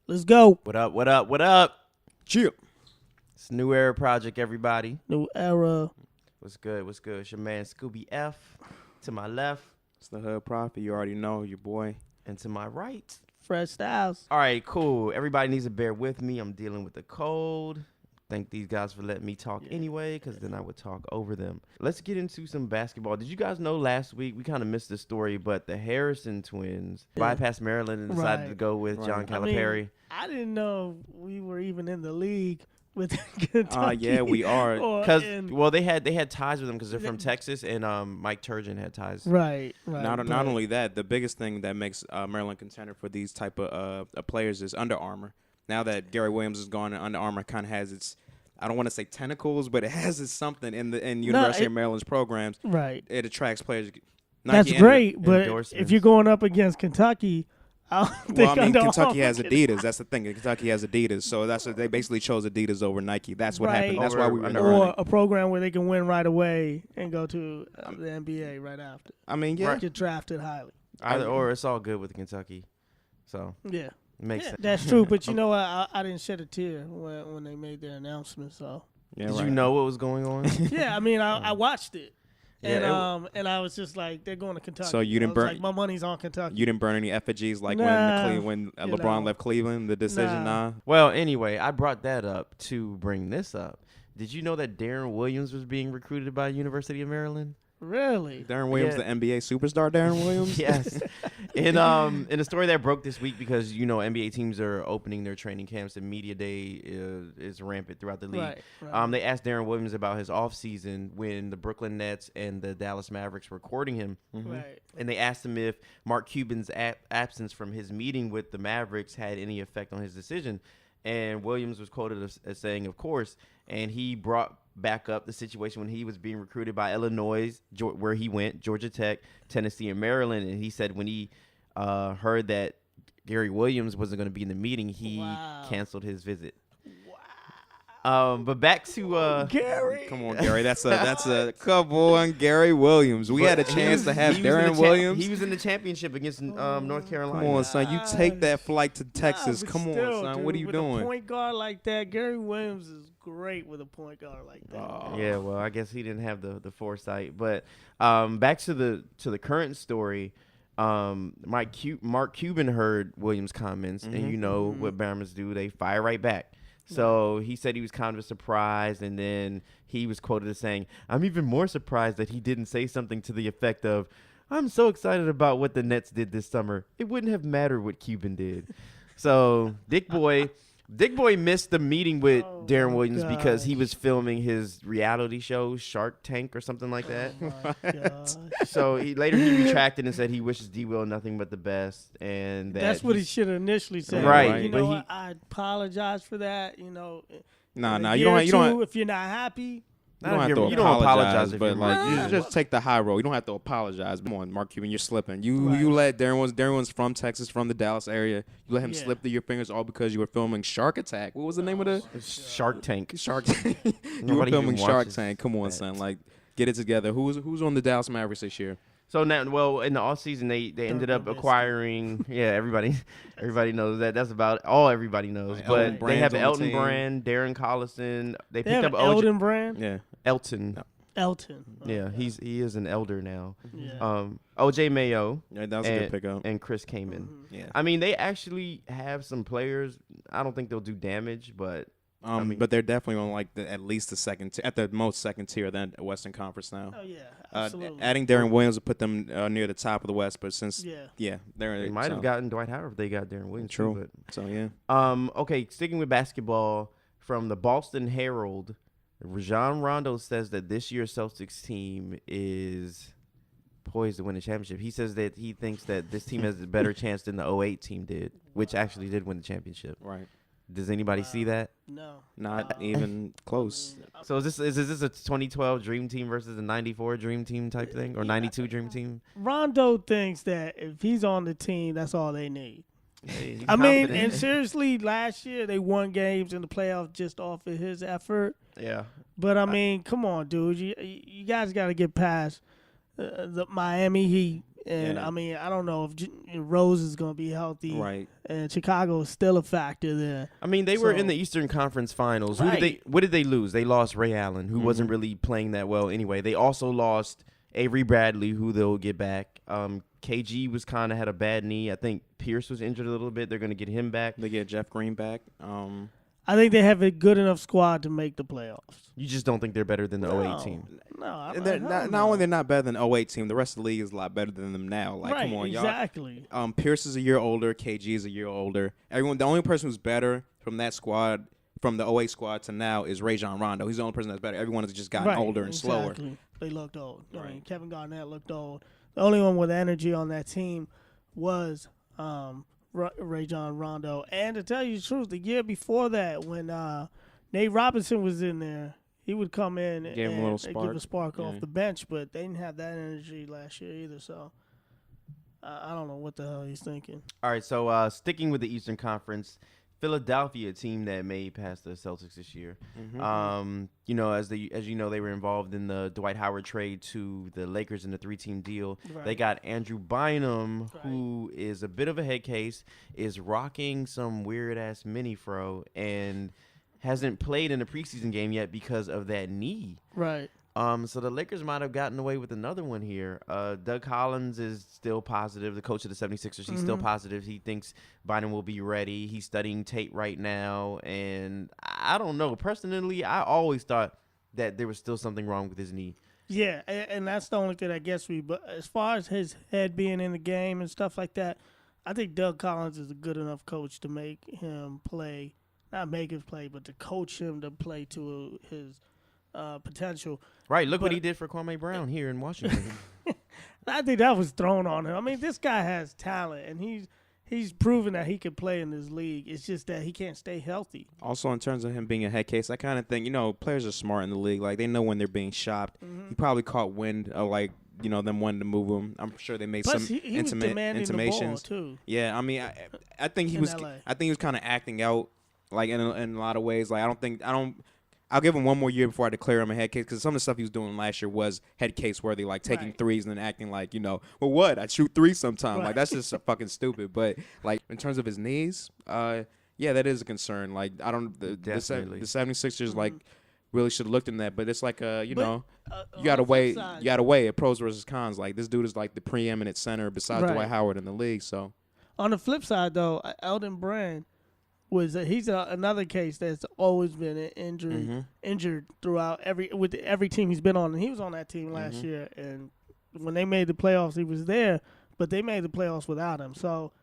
Let's go. What up, what up, what up? Chill. It's New Era Project, everybody. New era. What's good, what's good? It's your man Scooby F. To my left. It's the Hood Prophet. You already know your boy. And to my right. Fresh Styles. All right, cool. Everybody needs to bear with me. I'm dealing with the cold. Thank these guys for letting me talk anyway, because then I would talk over them. Let's get into some basketball. Did you guys know last week, we kind of missed the story, but the Harrison twins bypassed Maryland and decided to go with John Calipari. I didn't know we were even in the league with Kentucky. Yeah, we are. Because they had ties with them because they're from Texas, and Mike Turgeon had ties. Right. Not only that, the biggest thing that makes Maryland contender for these type of players is Under Armour. Now that Gary Williams is gone, and Under Armour kind of has its, I don't want to say tentacles, but it has its something in University of Maryland's programs. Right. It attracts players. That's great, but if you're going up against Kentucky, Kentucky has Adidas. That's the thing. Kentucky has Adidas, so that's what they basically chose Adidas over Nike. That's what happened. That's why we were or a program where they can win right away and go to the NBA right after. Get drafted highly. Either or, it's all good with Kentucky. So yeah. Makes sense. That's true, but you know what? I didn't shed a tear when they made their announcement. So did you know what was going on? Yeah, I watched it, and I was just like, they're going to Kentucky. So you didn't burn? Like, my money's on Kentucky. You didn't burn any effigies like when LeBron left Cleveland. The decision, Well, anyway, I brought that up to bring this up. Did you know that Deron Williams was being recruited by University of Maryland? Really? Deron Williams, the NBA superstar Deron Williams? Yes. In a story that broke this week, because, NBA teams are opening their training camps and media day is rampant throughout the league. Right. They asked Deron Williams about his offseason when the Brooklyn Nets and the Dallas Mavericks were courting him. Mm-hmm. Right. And they asked him if Mark Cuban's absence from his meeting with the Mavericks had any effect on his decision. And Williams was quoted as saying, of course, and he brought back up the situation when he was being recruited by Illinois, where he went, Georgia Tech, Tennessee, and Maryland. And he said when he heard that Gary Williams wasn't going to be in the meeting, he canceled his visit. But back to Gary. Come on, Gary. That's a come on, Gary Williams. We had a chance to have Deron Williams. He was in the championship against North Carolina. Come on, son. You take that flight to Texas. Come on, son. Dude, what are you doing? With a point guard like that, Gary Williams is great with a point guard like that. Yeah, well, I guess he didn't have the foresight. But back to the current story. Mark Cuban heard Williams' comments, and you know what Bama's do. They fire right back. So he said he was kind of surprised, and then he was quoted as saying, "I'm even more surprised that he didn't say something to the effect of, 'I'm so excited about what the Nets did this summer. It wouldn't have mattered what Cuban did.'" So Dick Boy missed the meeting with Deron Williams because he was filming his reality show, Shark Tank or something like that. So he retracted and said he wishes D-Will nothing but the best, and that's what he should have initially said. Right. You know what? I apologize for that. You know. Nah. You don't. If you're not happy. You don't apologize, but you just take the high road. You don't have to apologize. Come on, Mark Cuban, you're slipping. You let Deron's from Texas, from the Dallas area. You let him slip through your fingers all because you were filming Shark Attack. What was the name of the Shark Tank? Shark Tank. You were filming Shark Tank. Come on, son. Like, get it together. Who's on the Dallas Mavericks this year? So now, in the offseason, they ended up acquiring. Yeah, everybody knows that. That's about all everybody knows. But they have Elton Brand, Darren Collison. They picked up Elton Brand. Yeah, Elton. No. Elton. Yeah, he is an elder now. Yeah. OJ Mayo. Yeah, that was a good pickup. And Chris Kaman. Yeah. I mean, they actually have some players. I don't think they'll do damage, but. But they're definitely on at least the second, at the most second tier than the Western Conference now. Oh yeah, absolutely. Adding Deron Williams would put them near the top of the West, but since they might have gotten Dwight Howard if they got Deron Williams. True. Too, but. So yeah. Okay, sticking with basketball, from the Boston Herald, Rajon Rondo says that this year's Celtics team is poised to win the championship. He says that he thinks that this team has a better chance than the 08 team did, which actually did win the championship. Right. Does anybody see that? No. Not even close. So is this a 2012 Dream Team versus a 94 Dream Team type thing, or 92 Dream Team? Rondo thinks that if he's on the team, that's all they need. Hey, I mean, and seriously, last year they won games in the playoffs just off of his effort. Yeah. But I mean, come on, dude. You guys got to get past the Miami Heat And Yeah. I mean, I don't know if Rose is going to be healthy. Right. And Chicago is still a factor there. I mean, they were in the Eastern Conference Finals. Right. What did they lose? They lost Ray Allen, who wasn't really playing that well anyway. They also lost Avery Bradley, who they'll get back. KG was kind of had a bad knee. I think Pierce was injured a little bit. They're going to get him back. They get Jeff Green back. I think they have a good enough squad to make the playoffs. You just don't think they're better than the 08 team. No, Not only they're not better than the 08 team, the rest of the league is a lot better than them now. Like, right, come on, exactly. y'all. Pierce is a year older. KG is a year older. The only person who's better from that squad, from the 08 squad to now, is Rajon Rondo. He's the only person that's better. Everyone has just gotten older and slower. They looked old. Right. I mean, Kevin Garnett looked old. The only one with energy on that team was Rajon Rondo. And to tell you the truth, the year before that, when Nate Robinson was in there, he would come in and give a spark off the bench, but they didn't have that energy last year either. So I don't know what the hell he's thinking. All right, so sticking with the Eastern Conference, Philadelphia, a team that made past the Celtics this year. You know, as you know, they were involved in the Dwight Howard trade to the Lakers in the 3-team deal. Right. They got Andrew Bynum, who is a bit of a head case, is rocking some weird ass mini fro, and hasn't played in a preseason game yet because of that knee. Right. So the Lakers might have gotten away with another one here. Doug Collins is still positive. The coach of the 76ers, he's still positive. He thinks Bynum will be ready. He's studying tape right now. And I don't know. Personally, I always thought that there was still something wrong with his knee. Yeah, and that's the only thing that gets me. But as far as his head being in the game and stuff like that, I think Doug Collins is a good enough coach to make him play. Not make him play, but to coach him to play to his potential. Right, look what he did for Kwame Brown here in Washington. I think that was thrown on him. I mean, this guy has talent, and he's proven that he can play in this league. It's just that he can't stay healthy. Also, in terms of him being a head case, I kind of think, players are smart in the league. Like, they know when they're being shopped. He probably caught wind of, them wanting to move him. I'm sure they made Plus, some he was demanding intimations. The ball, too. Yeah, I mean, I think he was. LA. I think he was kind of acting out, like in a lot of ways. Like, I'll give him one more year before I declare him a head case, because some of the stuff he was doing last year was head case worthy, like taking threes and then acting like, well, what? I shoot threes sometime. Right. Like, that's just fucking stupid. But, like, in terms of his knees, yeah, that is a concern. Like, I don't, the 76ers, like, really should have looked in that. But it's like, you gotta weigh it, pros versus cons. Like, this dude is like the preeminent center besides Dwight Howard in the league. So, on the flip side, though, Elton Brand he's another case that's always been injured throughout every team he's been on, and he was on that team last year. And when they made the playoffs, he was there, but they made the playoffs without him. So,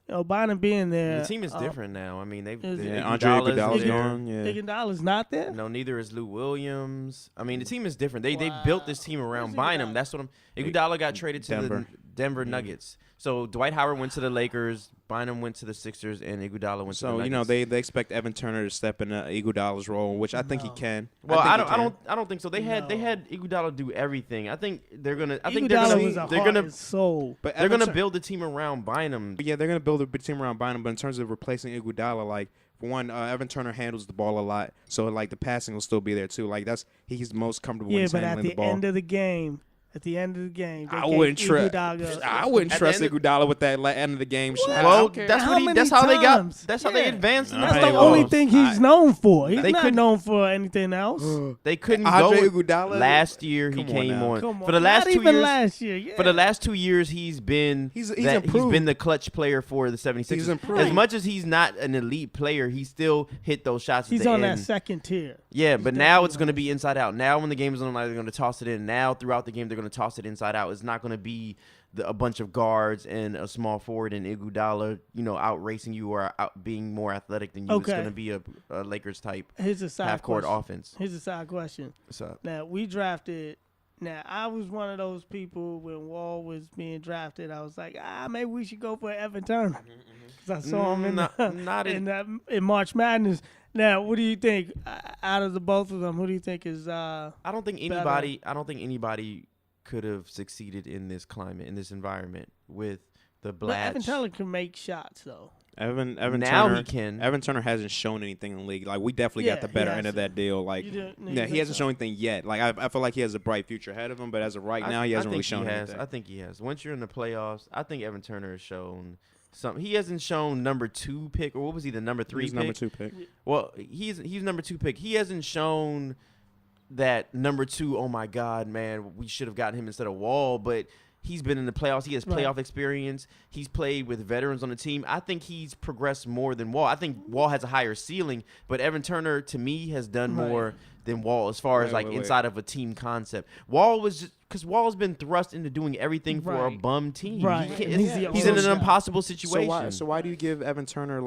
Bynum being there, the team is different now. I mean, Andre Iguodala's gone. Yeah, Iguodala's not there. No, neither is Lou Williams. I mean, the team is different. They built this team around Bynum. That's what Iguodala got traded to the Denver Nuggets. So Dwight Howard went to the Lakers, Bynum went to the Sixers, and Iguodala went to the Nuggets. they expect Evan Turner to step in Iguodala's role, which I think he can. Well, I don't think so. They had Iguodala do everything. I think they're gonna. I think they're gonna build the team around Bynum. Yeah, they're gonna build a big team around Bynum. But in terms of replacing Iguodala, like, for one, Evan Turner handles the ball a lot, so like the passing will still be there too. Like, he's the most comfortable when he's handling the ball. At the end of the game, I wouldn't trust Iguodala with that end of the game shot. Well, that's how they advanced. That's the only thing he's known for. He's not known for anything else. They couldn't Andre go. Iguodala? Last year he came on. For the last 2 years. Last year, yeah. For the last 2 years, he's been improved. He's been the clutch player for the 76ers. He's improved. As much as he's not an elite player, he still hit those shots. He's on that second tier. Yeah, but now it's going to be inside out. Now when the game is on, they're going to toss it in. Now throughout the game, they're going to toss it inside out. It's not going to be a bunch of guards and a small forward and Iguodala, out racing you or out being more athletic than you. Okay. It's going to be a Lakers type half-court offense. Here's a side question. What's up? Now, we drafted. Now, I was one of those people when Wall was being drafted. I was like, maybe we should go for Evan Turner. Because I saw him in March Madness. Now, what do you think? Out of the both of them, who do you think is I don't think anybody could have succeeded in this climate, in this environment with the Blatch. But Evan Turner can make shots, though. Evan Now Turner, he can. Evan Turner hasn't shown anything in the league. Like we definitely got the better end of that deal. Like he hasn't shown anything yet. Like I feel like he has a bright future ahead of him, but as of right now, he hasn't really shown anything. I think he has. Once you're in the playoffs, I think Evan Turner has shown something. He hasn't shown number 2 pick, or what was he, the number 3 He's pick? number 2 pick. Well, he's number 2 pick. He hasn't shown that number 2. Oh my God, man, we should have gotten him instead of Wall, but. He's been in the playoffs. He has playoff experience. He's played with veterans on the team. I think he's progressed more than Wall. I think Wall has a higher ceiling, but Evan Turner, to me, has done more than Wall as far as inside of a team concept. Wall was just because Wall's been thrust into doing everything for a bum team. Right. He's in an impossible situation. So why do you give Evan Turner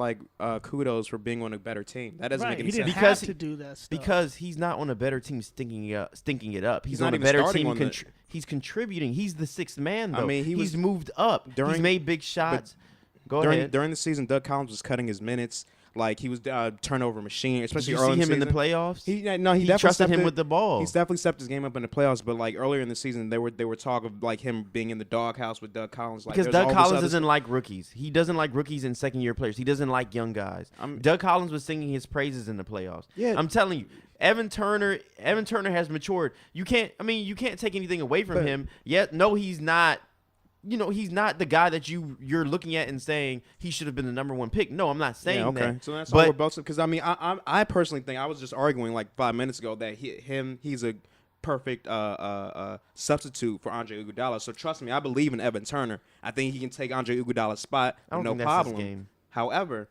kudos for being on a better team? That doesn't make any sense. He didn't have to do that stuff. Because he's not on a better team stinking it up. He's on not a even better starting team. on He's contributing. He's the 6th man, though. I mean, he's moved up. He's made big shots. Go ahead. During the season, Doug Collins was cutting his minutes. Like he was turnover machine, especially early in the season. season. In the playoffs? He definitely trusted him with the ball. He's definitely stepped his game up in the playoffs. But like earlier in the season, they were talk of like him being in the doghouse with Doug Collins. Like, because Doug Collins doesn't like rookies. He doesn't like rookies and second-year players. He doesn't like young guys. Doug Collins was singing his praises in the playoffs. Yeah, I'm telling you. Evan Turner has matured. You can't take anything away from him. Yet, no, he's not. He's not the guy that you're looking at and saying he should have been the number 1 pick. No, I'm not saying that. So that's all we're both. Because I personally think I was just arguing like 5 minutes ago that he's a perfect substitute for Andre Iguodala. So trust me, I believe in Evan Turner. I think he can take Andre Iguodala's spot with no problem. His game. However,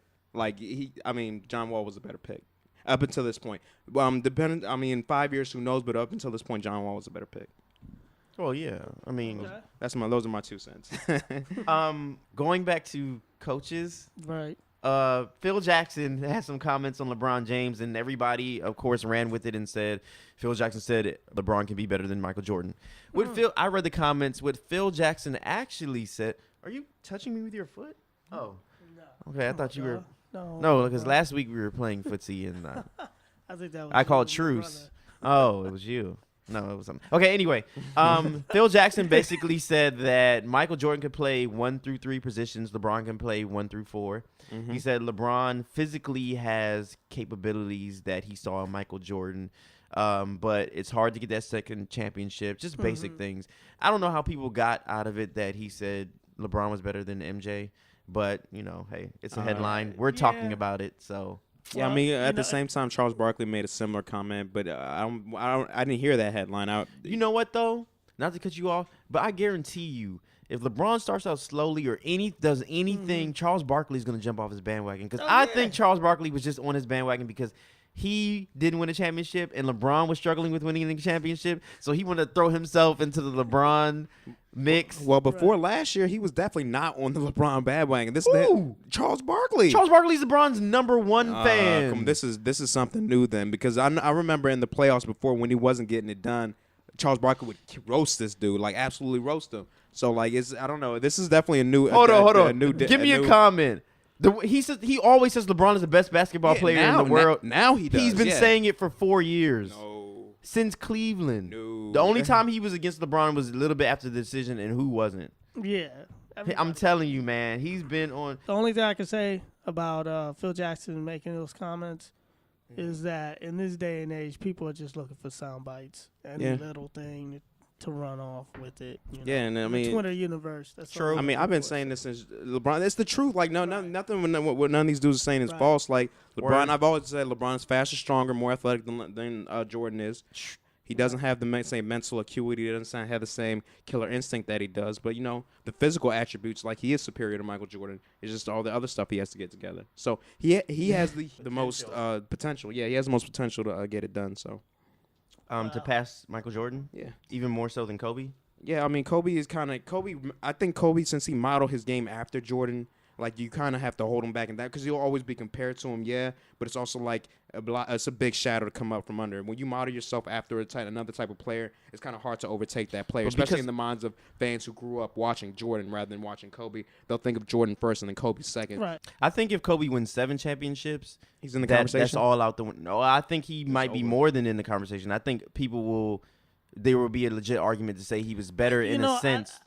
John Wall was a better pick. Up until this point, in 5 years, who knows? But up until this point, John Wall was a better pick. Well, yeah. Those are my 2 cents. Going back to coaches, right? Phil Jackson had some comments on LeBron James, and everybody, of course, ran with it and said Phil Jackson said LeBron can be better than Michael Jordan. I read the comments. What Phil Jackson actually said. Are you touching me with your foot? Oh, no. Okay. I thought you were. No, because last week we were playing footsie and I think that was I called truce. Oh, it was you. No, it was something. Okay, anyway, Phil Jackson basically said that Michael Jordan could play 1 through 3 positions. LeBron can play 1 through 4. Mm-hmm. He said LeBron physically has capabilities that he saw in Michael Jordan, but it's hard to get that second championship. Just basic things. I don't know how people got out of it that he said LeBron was better than MJ. But, hey, it's a headline. We're talking about it, so. Yeah, at the same time, Charles Barkley made a similar comment, but I didn't hear that headline. You know what, though? Not to cut you off, but I guarantee you, if LeBron starts out slowly or does anything, Charles Barkley's going to jump off his bandwagon. Because I think Charles Barkley was just on his bandwagon because he didn't win a championship, and LeBron was struggling with winning the championship, so he wanted to throw himself into the LeBron mix. Well, before last year, he was definitely not on the LeBron bandwagon. Charles Barkley. Charles Barkley's LeBron's number 1 fan. This is something new then, because I remember in the playoffs before when he wasn't getting it done, Charles Barkley would roast this dude, like absolutely roast him. So I don't know. This is definitely a new. Hold on. Give me a comment. He always says LeBron is the best basketball player in the world. Now he does. He's been saying it for 4 years. No. Since Cleveland. No. The only time he was against LeBron was a little bit after the decision, and who wasn't? Yeah. I'm telling you, man. He's been on. The only thing I can say about Phil Jackson making those comments is that in this day and age, people are just looking for sound bites. Any little thing to run off with it. And the Twitter universe. That's true. I've been saying this since LeBron. It's the truth. Like nothing. What none of these dudes are saying is false. Like LeBron, I've always said LeBron is faster, stronger, more athletic than Jordan is. He doesn't have the same mental acuity. He doesn't have the same killer instinct that he does. But the physical attributes, like he is superior to Michael Jordan. It's just all the other stuff he has to get together. So he has the most potential. Yeah, he has the most potential to get it done. So. To pass Michael Jordan? Yeah. Even more so than Kobe? Yeah, Kobe is I think Kobe, since he modeled his game after Jordan, like you kind of have to hold him back in that because he'll always be compared to him, but it's also like it's a big shadow to come up from under. When you model yourself after another type of player, it's kind of hard to overtake that player, especially in the minds of fans who grew up watching Jordan rather than watching Kobe. They'll think of Jordan first and then Kobe second. Right. I think if Kobe wins 7 championships, he's in the conversation. That's all out the window. No, I think he might be more than in the conversation. I think there will be a legit argument to say he was better in a sense.